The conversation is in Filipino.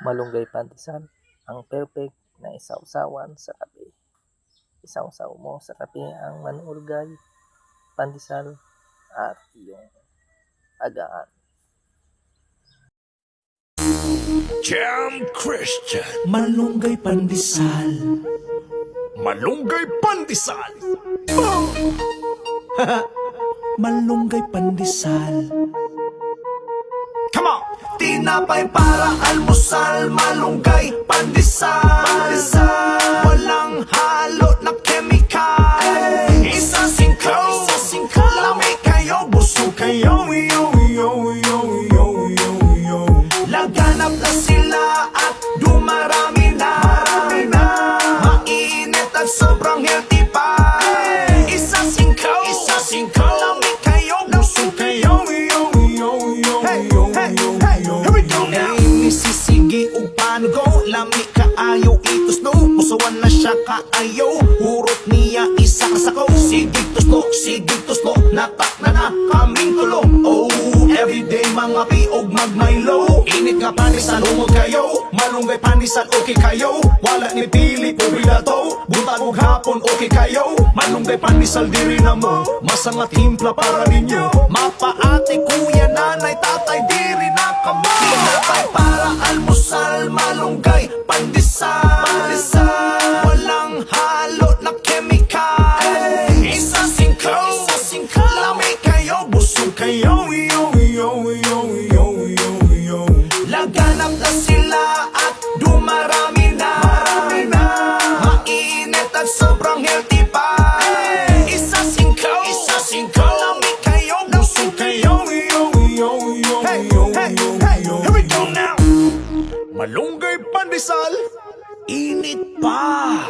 Malunggay pandesal, ang perfect na isawsawan sa kape. Isawsaw mo sa kape ang malunggay pandesal at iyong agaan. Jam Christian. Malunggay pandesal. Malunggay pandesal. Malunggay pandesal. Come on! Tinapay para almusal, malunggay pandesal. Walang halo na chemical. Isa singko, lamig kayo, busog kayo. Laganap na sila at dumarami na. Mainit at sobrang healthy pa. Isa singko, lamig kayo, busog kayo. Misisigi o panugo, lami kaayo itos no. Musawan na siya kaayo, hurot niya isa kasako. Sigig tuslo, natak na kaming tulo. Oh, everyday mga piog magmaylo. Init nga pandesal, umod kayo. Malunggay pandesal, okay kayo. Wala ni pili, pubila to. Buntag og hapon, okay kayo. Malunggay pandesal, diri na mo. Masama timpla para ninyo. Mapaate, kuya, nanay, tatay, diri na kamo. Tinapay para almusal, malunggay pandesal. Walang halo na chemical. Isa singko, lamig kayo, busog kayo. Laganap na sila at dumarami na. Mainit at sobrang healthy pa. Isa singko, lamig kayo, busog kayo. Here we go now! Malunggay pandesal. Init pa.